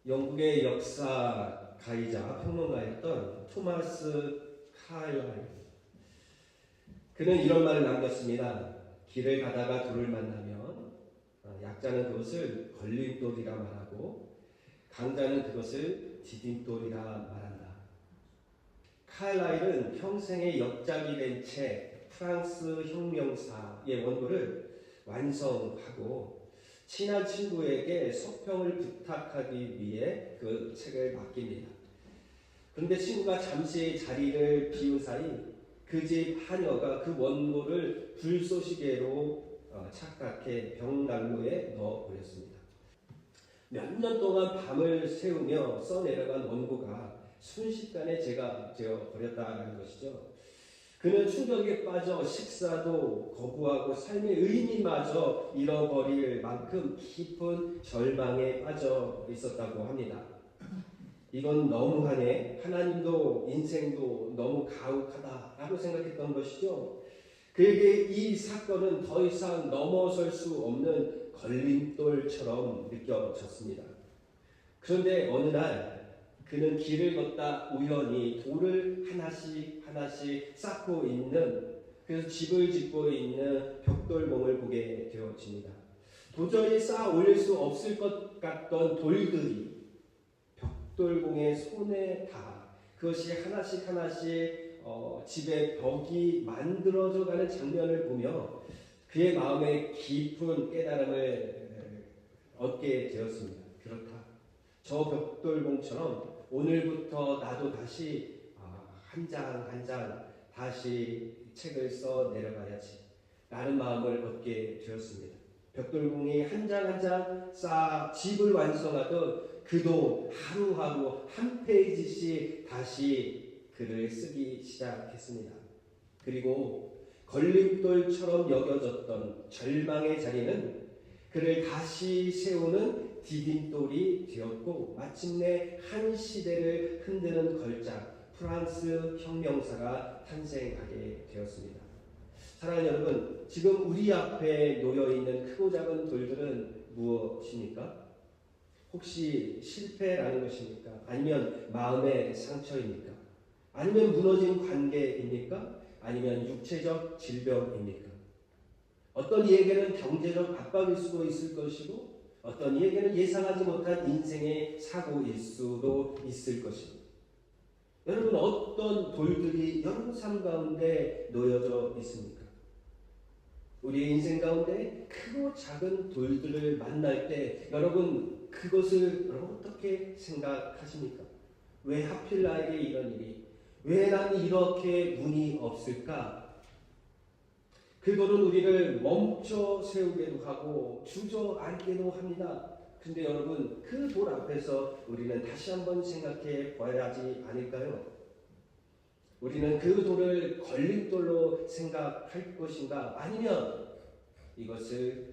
영국의 역사가이자 평론가였던 토마스 카일라일. 그는 이런 말을 남겼습니다. 길을 가다가 돌을 만나면 약자는 그것을 걸림돌이라 말하고 강자는 그것을 디딤돌이라 말한다. 카일라일은 평생의 역작이 된 책 프랑스 혁명사의 원고를 완성하고 친한 친구에게 서평을 부탁하기 위해 그 책을 맡깁니다. 그런데 친구가 잠시 자리를 비운 사이 그 집 하녀가 그 원고를 불쏘시개로 착각해 벽난로에 넣어버렸습니다. 몇 년 동안 밤을 새우며 써내려간 원고가 순식간에 제가 되어버렸다는 것이죠. 그는 충격에 빠져 식사도 거부하고 삶의 의미마저 잃어버릴 만큼 깊은 절망에 빠져 있었다고 합니다. 이건 너무하네. 하나님도 인생도 너무 가혹하다라고 생각했던 것이죠. 그에게 이 사건은 더 이상 넘어설 수 없는 걸림돌처럼 느껴졌습니다. 그런데 어느 날 그는 길을 걷다 우연히 돌을 하나씩 쌓고 있는, 그래서 집을 짓고 있는 벽돌봉을 보게 되어집니다. 도저히 쌓아 올릴 수 없을 것 같던 돌들이 벽돌봉의 손에 닿아 그것이 하나씩 집의 벽이 만들어져 가는 장면을 보며 그의 마음에 깊은 깨달음을 얻게 되었습니다. 그렇다. 저 벽돌봉처럼 오늘부터 나도 다시 한 장 다시 책을 써 내려가야지 라는 마음을 얻게 되었습니다. 벽돌봉이 한 장 쌓아 집을 완성하듯 그도 하루하루 한 페이지씩 다시 글을 쓰기 시작했습니다. 그리고 걸림돌처럼 여겨졌던 절망의 자리는 그를 다시 세우는 디딤돌이 되었고 마침내 한 시대를 흔드는 걸작 프랑스 혁명사가 탄생하게 되었습니다. 사랑하는 여러분, 지금 우리 앞에 놓여있는 크고 작은 돌들은 무엇입니까? 혹시 실패라는 것입니까? 아니면 마음의 상처입니까? 아니면 무너진 관계입니까? 아니면 육체적 질병입니까? 어떤 이에게는 경제적 압박일 수도 있을 것이고 어떤 이에게는 예상하지 못한 인생의 사고일 수도 있을 것입니다. 여러분, 어떤 돌들이 여러분 삶 가운데 놓여져 있습니까? 우리의 인생 가운데 크고 작은 돌들을 만날 때 여러분 그것을 어떻게 생각하십니까? 왜 하필 나에게 이런 일이? 왜 나는 이렇게 운이 없을까? 그 돌은 우리를 멈춰 세우게도 하고 주저앉게도 합니다. 근데 여러분, 그 돌 앞에서 우리는 다시 한번 생각해 봐야 하지 않을까요? 우리는 그 돌을 걸림돌로 생각할 것인가? 아니면 이것을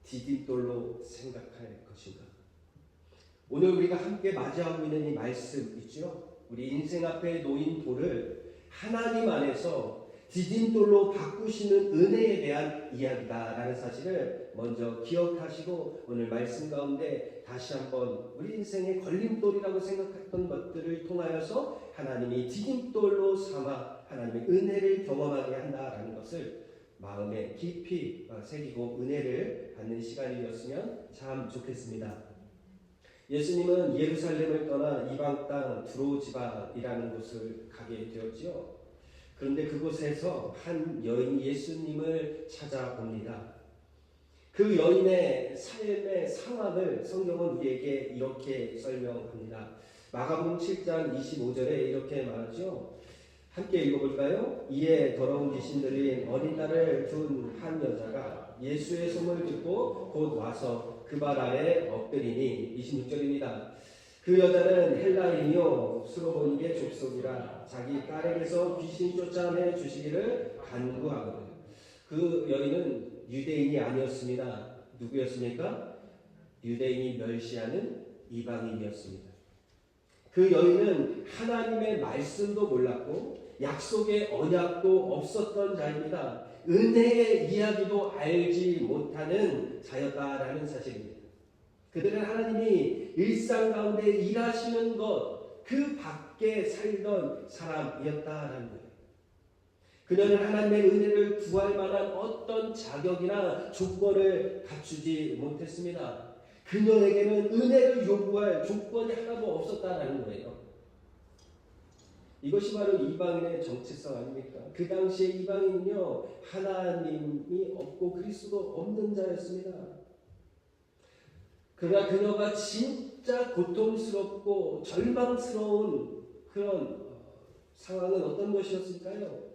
디딤돌로 생각할 것인가? 오늘 우리가 함께 맞이하고 있는 이 말씀 있죠? 우리 인생 앞에 놓인 돌을 하나님 안에서 디딤돌로 바꾸시는 은혜에 대한 이야기다라는 사실을 먼저 기억하시고 오늘 말씀 가운데 다시 한번 우리 인생의 걸림돌이라고 생각했던 것들을 통하여서 하나님이 디딤돌로 삼아 하나님의 은혜를 경험하게 한다라는 것을 마음에 깊이 새기고 은혜를 받는 시간이었으면 참 좋겠습니다. 예수님은 예루살렘을 떠나 이방 땅 두로 지방이라는 곳을 가게 되었지요. 그런데 그곳에서 한 여인이 예수님을 찾아옵니다. 그 여인의 삶의 상황을 성경은 우리에게 이렇게 설명합니다. 마가복음 7장 25절에 이렇게 말하죠. 함께 읽어볼까요? 이에 더러운 귀신 들린 어린 딸을 둔 한 여자가 예수의 소문을 듣고 곧 와서 그 발 아래 엎드리니 26절입니다. 그 여자는 헬라인이요 수로보니게 족속이라 자기 딸에게서 귀신 쫓아내 주시기를 간구하거든. 그 여인은 유대인이 아니었습니다. 누구였습니까? 유대인이 멸시하는 이방인이었습니다. 그 여인은 하나님의 말씀도 몰랐고 약속의 언약도 없었던 자입니다. 은혜의 이야기도 알지 못하는 자였다라는 사실입니다. 그들은 하나님이 일상 가운데 일하시는 것, 그 밖에 살던 사람이었다라는 거예요. 그녀는 하나님의 은혜를 구할 만한 어떤 자격이나 조건을 갖추지 못했습니다. 그녀에게는 은혜를 요구할 조건이 하나도 없었다라는 거예요. 이것이 바로 이방인의 정체성 아닙니까? 그 당시에 이방인은요, 하나님이 없고 그리스도가 없는 자였습니다. 그러나 그녀가 진짜 고통스럽고 절망스러운 그런 상황은 어떤 것이었을까요?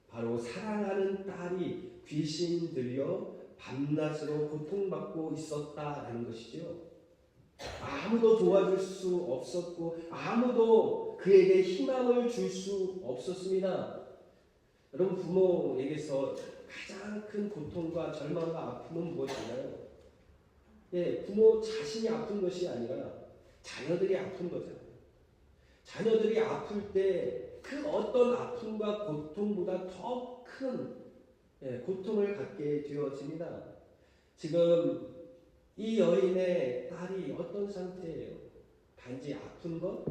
바로 사랑하는 딸이 귀신 들려 밤낮으로 고통받고 있었다라는 것이죠. 아무도 도와줄 수 없었고 아무도 그에게 희망을 줄 수 없었습니다. 여러분, 부모에게서 가장 큰 고통과 절망과 아픔은 무엇인가요? 부모 자신이 아픈 것이 아니라 자녀들이 아픈 거잖아요. 자녀들이 아플 때 그 어떤 아픔과 고통보다 더 큰 고통을 갖게 되어집니다. 지금 이 여인의 딸이 어떤 상태예요? 단지 아픈 것?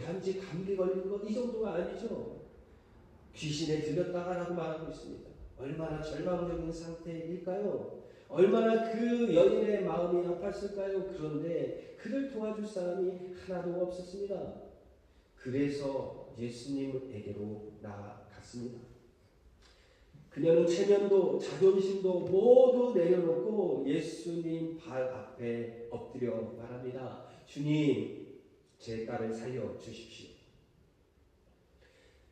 단지 감기 걸린 것? 이 정도가 아니죠. 귀신에 들렸다라고 말하고 있습니다. 얼마나 절망적인 상태일까요? 얼마나 그 여인의 마음이 아팠을까요? 그런데 그를 도와줄 사람이 하나도 없었습니다. 그래서 예수님에게로 나아갔습니다. 그녀는 체면도 자존심도 모두 내려놓고 예수님 발 앞에 엎드려 말합니다. 주님, 제 딸을 살려주십시오.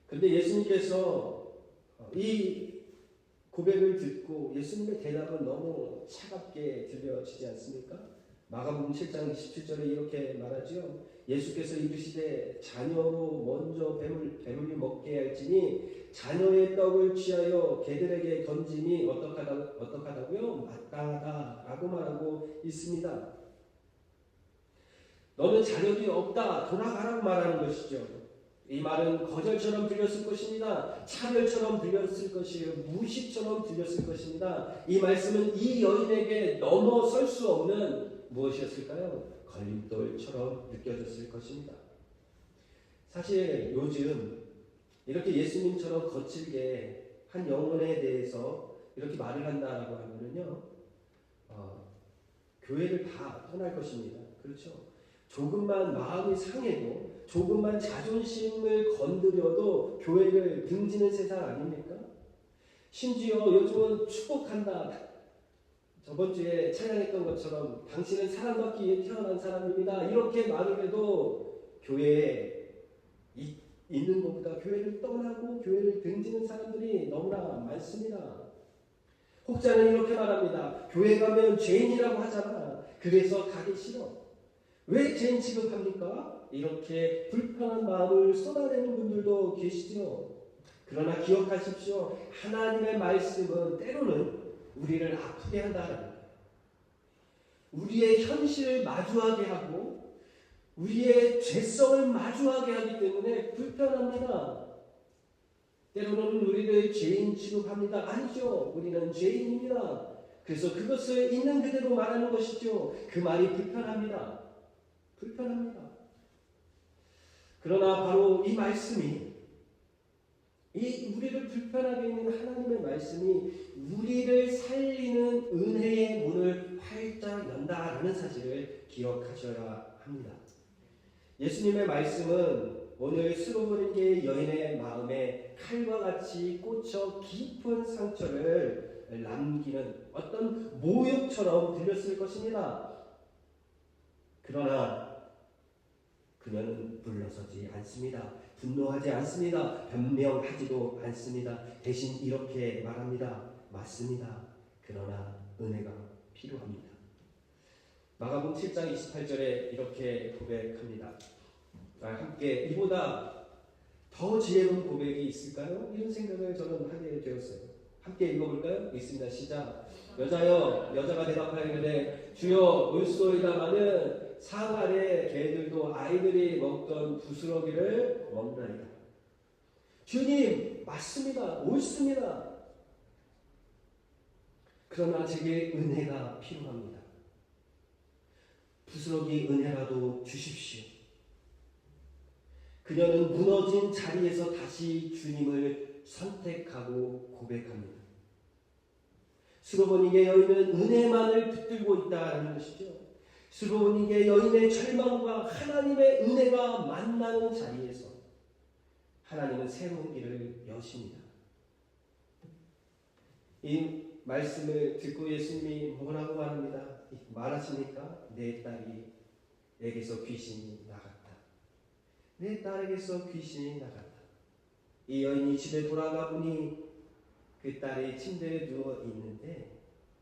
그런데 예수님께서 이 고백을 듣고 예수님의 대답은 너무 차갑게 들려지지 않습니까? 마가복음 7장 27절에 이렇게 말하죠. 예수께서 이르시되 자녀로 먼저 배물이 먹게 할지니 자녀의 떡을 취하여 개들에게 던짐이 어떡하다고요? 마땅하다라고 말하고 있습니다. 너는 자녀들이 없다, 돌아가라고 말하는 것이죠. 이 말은 거절처럼 들렸을 것입니다. 차별처럼 들렸을 것이에요. 무시처럼 들렸을 것입니다. 이 말씀은 이 여인에게 넘어설 수 없는 무엇이었을까요? 걸림돌처럼 느껴졌을 것입니다. 사실 요즘 이렇게 예수님처럼 거칠게 한 영혼에 대해서 이렇게 말을 한다라고 하면은요, 교회를 다 떠날 것입니다. 그렇죠? 조금만 마음이 상해도, 조금만 자존심을 건드려도 교회를 등지는 세상 아닙니까? 심지어 요즘은 축복한다. 저번 주에 찬양했던 것처럼 당신은 사랑받기 위해 태어난 사람입니다. 이렇게 말을 해도 교회에 있는 것보다 교회를 떠나고 교회를 등지는 사람들이 너무나 많습니다. 혹자는 이렇게 말합니다. 교회 가면 죄인이라고 하잖아. 그래서 가기 싫어. 왜 죄인 취급합니까? 이렇게 불편한 마음을 쏟아내는 분들도 계시죠. 그러나 기억하십시오. 하나님의 말씀은 때로는 우리를 아프게 한다는 거예요. 우리의 현실을 마주하게 하고 우리의 죄성을 마주하게 하기 때문에 불편합니다. 때로는 우리를 죄인 취급합니다. 아니죠. 우리는 죄인입니다. 그래서 그것을 있는 그대로 말하는 것이죠. 그 말이 불편합니다. 불편합니다. 그러나 바로 이 말씀이, 이 우리를 불편하게 있는 하나님의 말씀이 우리를 살리는 은혜의 문을 활짝 연다라는 사실을 기억하셔야 합니다. 예수님의 말씀은 오늘 스로버린계 여인의 마음에 칼과 같이 꽂혀 깊은 상처를 남기는 어떤 모욕처럼 들렸을 것입니다. 그러나 그녀는 물러서지 않습니다. 분노하지 않습니다. 변명하지도 않습니다. 대신 이렇게 말합니다. 맞습니다. 그러나 은혜가 필요합니다. 마가복음 7장 28절에 이렇게 고백합니다. 함께 이보다 더 지혜로운 고백이 있을까요? 이런 생각을 저는 하게 되었어요. 함께 읽어볼까요? 있습니다. 시작. 여자가 대답하였는데 주여 옳소이다마는 상 아래 개들도 아이들이 먹던 부스러기를 먹나이다. 주님, 맞습니다. 옳습니다. 그러나 제게 은혜가 필요합니다. 부스러기 은혜라도 주십시오. 그녀는 무너진 자리에서 다시 주님을 선택하고 고백합니다. 수로보니게 여인은 은혜만을 붙들고 있다는 것이죠. 수로보니게 여인의 절망과 하나님의 은혜가 만나는 자리에서 하나님은 새로운 길을 여십니다. 이 말씀을 듣고 예수님이 뭐라고 말하십니까? 내 딸이 내게서 귀신이 나갔다. 내 딸에게서 귀신이 나갔다. 이 여인이 집에 돌아가 보니 그 딸이 침대에 누워 있는데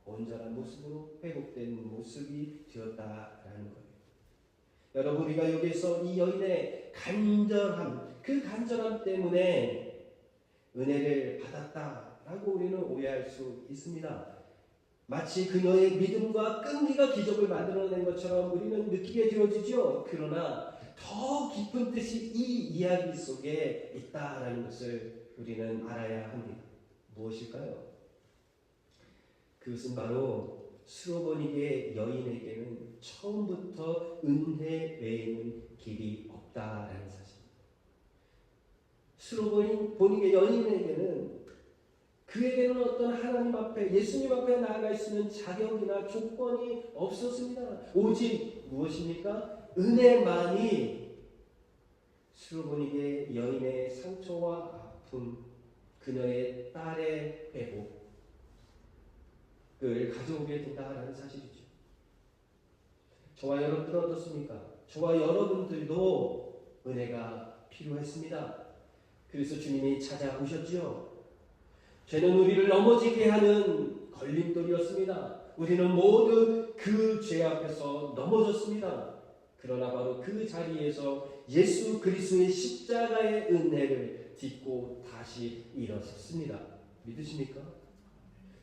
온전한 모습으로 회복된 모습이 되었다라는 거예요. 여러분, 우리가 여기서 이 여인의 간절함, 그 간절함 때문에 은혜를 받았다라고 우리는 오해할 수 있습니다. 마치 그녀의 믿음과 끈기가 기적을 만들어낸 것처럼 우리는 느끼게 되어지죠. 그러나 더 깊은 뜻이 이 이야기 속에 있다라는 것을 우리는 알아야 합니다. 무엇일까요? 그것은 바로 수로보니게 여인에게는 처음부터 은혜 외에는 길이 없다라는 사실입니다. 수로보니게 여인에게는 그에게는 어떤 하나님 앞에, 예수님 앞에 나아갈 수 있는 자격이나 조건이 없었습니다. 오직 무엇입니까? 은혜만이 수로보니게 여인의 상처와 아픔, 그녀의 딸의 회복을 가져오게 된다라는 사실이죠. 저와 여러분들은 어떻습니까? 저와 여러분들도 은혜가 필요했습니다. 그래서 주님이 찾아오셨지요. 죄는 우리를 넘어지게 하는 걸림돌이었습니다. 우리는 모두 그 죄 앞에서 넘어졌습니다. 그러나 바로 그 자리에서 예수 그리스도의 십자가의 은혜를 딛고 다시 일어섰습니다. 믿으십니까?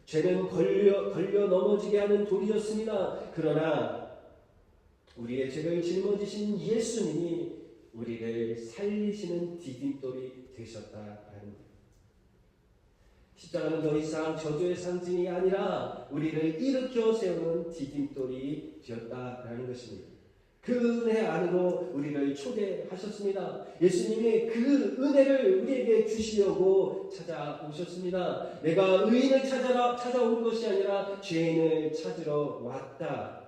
죄는 걸려 넘어지게 하는 돌이었습니다. 그러나 우리의 죄를 짊어지신 예수님이 우리를 살리시는 디딤돌이 되셨다라는 거예요. 십자가는 더 이상 저주의 상징이 아니라 우리를 일으켜 세우는 디딤돌이 되었다라는 것입니다. 그 은혜 안으로 우리를 초대하셨습니다. 예수님이 그 은혜를 우리에게 주시려고 찾아오셨습니다. 내가 의인을 찾아온 것이 아니라 죄인을 찾으러 왔다.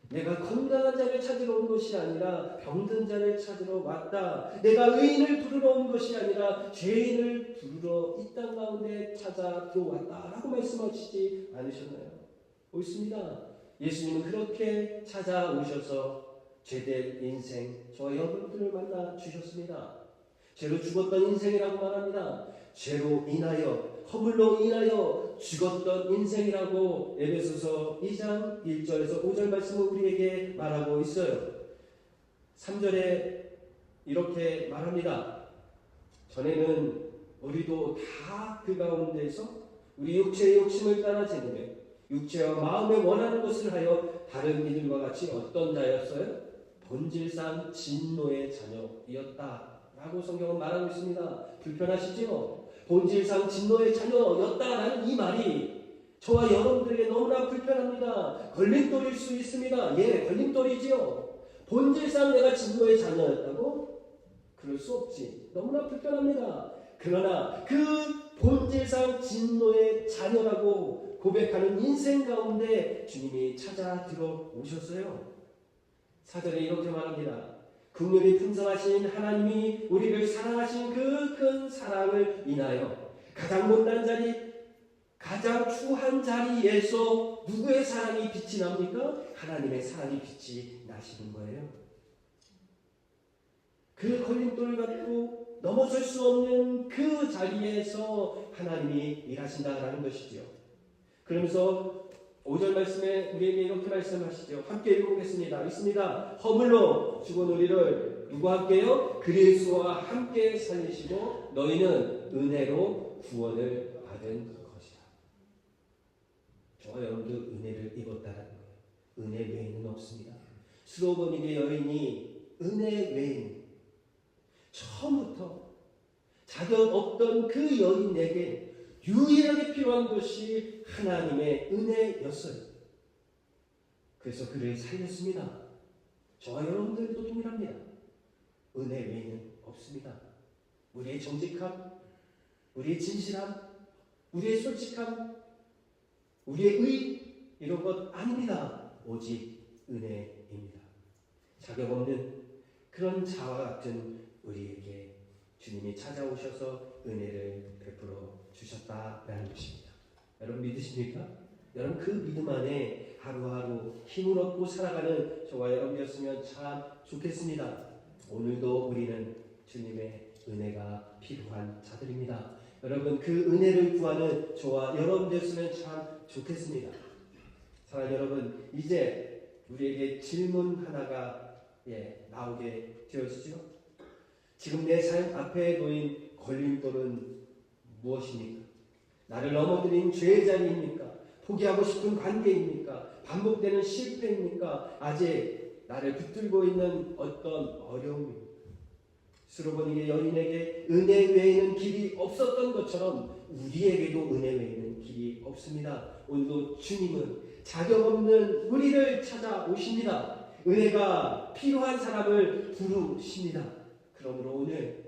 내가 건강한 자를 찾으러 온 것이 아니라 병든 자를 찾으러 왔다. 내가 의인을 부르러 온 것이 아니라 죄인을 부르러 이 땅 가운데 찾아 들어왔다 라고 말씀하시지 않으셨나요? 옳습니다. 예수님은 그렇게 찾아오셔서 죄된 인생, 저와 여러분들을 만나 주셨습니다. 죄로 죽었던 인생이라고 말합니다. 죄로 인하여, 허물로 인하여 죽었던 인생이라고 에베소서 2장 1절에서 5절 말씀을 우리에게 말하고 있어요. 3절에 이렇게 말합니다. 전에는 우리도 다 그 가운데서 우리 육체의 욕심을 따라 지내며 육체와 마음에 원하는 것을 하여 다른 이들과 같이 어떤 자였어요? 본질상 진노의 자녀이었다 라고 성경은 말하고 있습니다. 불편하시죠? 본질상 진노의 자녀였다라는 이 말이 저와 여러분들에게 너무나 불편합니다. 걸림돌일 수 있습니다. 예, 걸림돌이지요. 본질상 내가 진노의 자녀였다고? 그럴 수 없지. 너무나 불편합니다. 그러나 그 본질상 진노의 자녀라고 고백하는 인생 가운데 주님이 찾아 들어오셨어요. 4절에 이렇게 말합니다. 긍휼이 풍성하신 하나님이 우리를 사랑하신 그 큰 사랑을 인하여 가장 못난 자리, 가장 추한 자리에서 누구의 사랑이 빛이 납니까? 하나님의 사랑이 빛이 나시는 거예요. 그 걸림돌 갖고 넘어설 수 없는 그 자리에서 하나님이 일하신다라는 것이죠. 그러면서 5절 말씀에 우리에게 이렇게 말씀하시죠. 함께 읽어보겠습니다. 있습니다. 허물로 죽은 우리를 누구와 함께요? 그리스도와 함께 살리시고 너희는 은혜로 구원을 받은 것이다. 저와 여러분도 은혜를 입었다는 거예요. 은혜 외에는 없습니다. 수로보니게 여인이 은혜 외에는 처음부터 자격 없던 그 여인에게 유일하게 필요한 것이 하나님의 은혜였어요. 그래서 그를 살렸습니다. 저와 여러분들도 동일합니다. 은혜 외에는 없습니다. 우리의 정직함, 우리의 진실함, 우리의 솔직함, 우리의 의 이런 것 아닙니다. 오직 은혜입니다. 자격 없는 그런 자와 같은 우리에게 주님이 찾아오셔서 은혜를 베풀어 주셨다라는 것입니다. 여러분 믿으십니까? 여러분 그 믿음 안에 하루하루 힘을 얻고 살아가는 저와 여러분이었으면 참 좋겠습니다. 오늘도 우리는 주님의 은혜가 필요한 자들입니다. 여러분 그 은혜를 구하는 저와 여러분 되었으면 참 좋겠습니다. 사랑하는 여러분, 이제 우리에게 질문 하나가 나오게 되어지죠. 지금 내 삶 앞에 놓인 걸림돌은 무엇입니까? 나를 넘어뜨린 죄의 자리입니까? 포기하고 싶은 관계입니까? 반복되는 실패입니까? 아직 나를 붙들고 있는 어떤 어려움입니까? 수로보니게 여인에게 은혜 외에는 길이 없었던 것처럼 우리에게도 은혜 외에는 길이 없습니다. 오늘도 주님은 자격 없는 우리를 찾아오십니다. 은혜가 필요한 사람을 부르십니다. 그러므로 오늘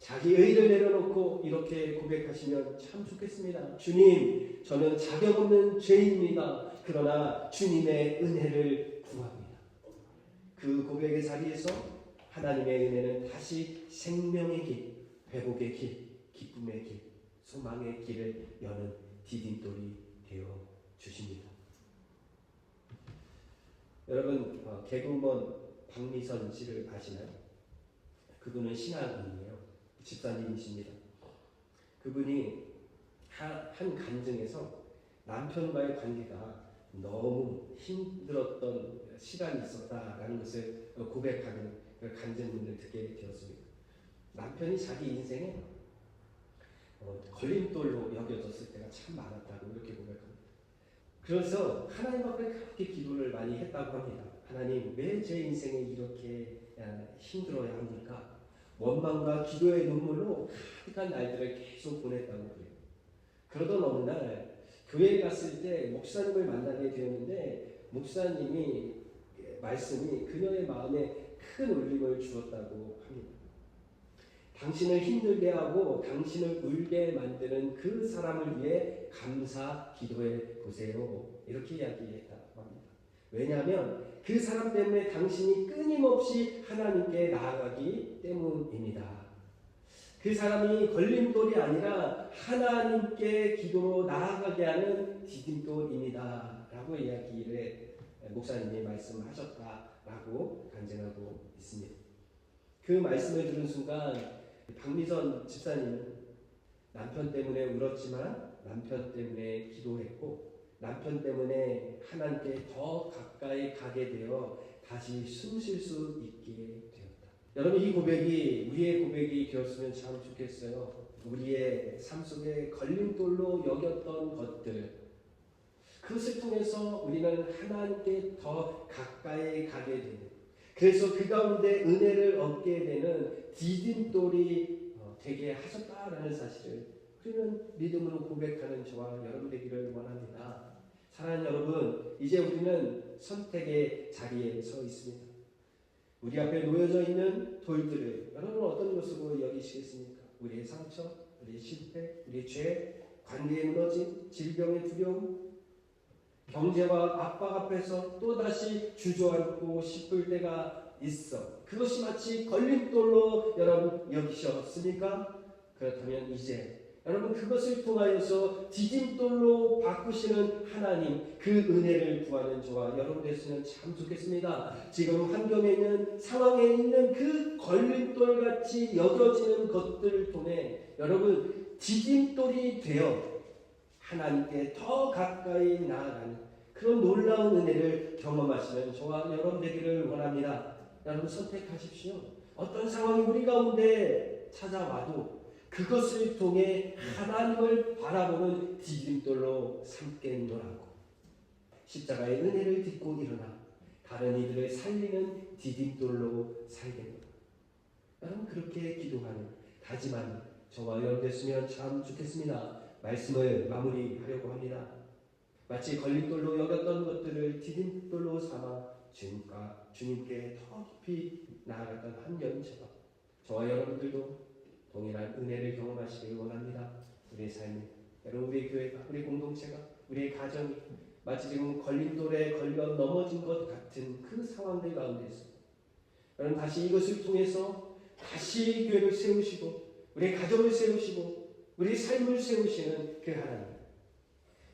자기 의를 내려놓고 이렇게 고백하시면 참 좋겠습니다. 주님, 저는 자격 없는 죄인입니다. 그러나 주님의 은혜를 구합니다. 그 고백의 자리에서 하나님의 은혜는 다시 생명의 길, 회복의 길, 기쁨의 길, 소망의 길을 여는 디딤돌이 되어 주십니다. 여러분 개그우먼 박미선 씨를 아시나요? 그분은 신앙인이에요. 집사님이십니다. 그분이 한 간증에서 남편과의 관계가 너무 힘들었던 시간이 있었다라는 것을 고백하는 그 간증문을 듣게 되었습니다. 남편이 자기 인생에 걸림돌로 여겨졌을 때가 참 많았다고 이렇게 고백합니다. 그래서 하나님 앞에 그렇게 기도를 많이 했다고 합니다. 하나님, 왜 제 인생에 이렇게 힘들어야 합니까? 원망과 기도의 눈물로 가득한 날들을 계속 보냈다고 그래요. 그러던 어느 날 교회에 갔을 때 목사님을 만나게 되었는데 목사님이 말씀이 그녀의 마음에 큰 울림을 주었다고 합니다. 당신을 힘들게 하고 당신을 울게 만드는 그 사람을 위해 감사 기도해 보세요. 이렇게 이야기했다고 합니다. 왜냐하면 그 사람 때문에 당신이 끊임없이 하나님께 나아가기 때문입니다. 그 사람이 걸림돌이 아니라 하나님께 기도로 나아가게 하는 디딤돌입니다. 라고 이야기를 목사님이 말씀하셨다라고 간증하고 있습니다. 그 말씀을 들은 순간 박미선 집사님은 남편 때문에 울었지만 남편 때문에 기도했고 남편 때문에 하나님께 더 가까이 가게 되어 다시 숨 쉴 수 있게 되었다. 여러분 이 고백이 우리의 고백이 되었으면 참 좋겠어요. 우리의 삶 속에 걸림돌로 여겼던 것들 그것을 통해서 우리는 하나님께 더 가까이 가게 되는 그래서 그 가운데 은혜를 얻게 되는 디딤돌이 되게 하셨다라는 사실을 우리는 믿음으로 고백하는 저와 여러분 되기를 원합니다. 사랑하는 여러분, 이제 우리는 선택의 자리에 서 있습니다. 우리 앞에 놓여져 있는 돌들을 여러분 어떤 것으로 여기시겠습니까? 우리의 상처, 우리의 실패, 우리의 죄, 관계의 무너짐, 질병의 두려움, 경제와 압박 앞에서 또다시 주저앉고 싶을 때가 있어. 그것이 마치 걸림돌로 여러분 여기셨습니까? 그렇다면 이제 여러분 그것을 통하여서 디딤돌로 바꾸시는 하나님 그 은혜를 구하는 저와 여러분 되시면 참 좋겠습니다. 지금 환경에 있는 상황에 있는 그 걸림돌같이 여겨지는 것들을 통해 여러분 디딤돌이 되어 하나님께 더 가까이 나아가는 그런 놀라운 은혜를 경험하시는 저와 여러분 되기를 원합니다. 여러분 선택하십시오. 어떤 상황이 우리 가운데 찾아와도 그것을 통해 하나님을 바라보는 디딤돌로 삼겠노라고 십자가의 은혜를 딛고 일어나 다른 이들을 살리는 디딤돌로 살겠노라. 여러분 그렇게 기도하는 다짐하는 저와 여러분 됐으면 참 좋겠습니다. 말씀을 마무리하려고 합니다. 마치 걸림돌로 여겼던 것들을 디딤돌로 삼아 주님께 더 깊이 나아갔던 한 여인처럼 저와 여러분들도 동일한 은혜를 경험하시길 원합니다. 우리의 삶이, 여러분 우리의 교회가, 우리 공동체가, 우리의 가정이 마치 지금 걸림돌에 걸려 넘어진 것 같은 그 상황들 가운데서 여러분 다시 이것을 통해서 다시 교회를 세우시고 우리의 가정을 세우시고 우리의 삶을 세우시는 그 하나님,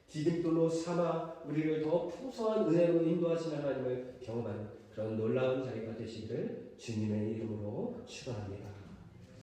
디딤돌로 삼아 우리를 더 풍성한 은혜로 인도하시는 하나님을 경험하는 그런 놀라운 자리가 되시기를 주님의 이름으로 축원합니다.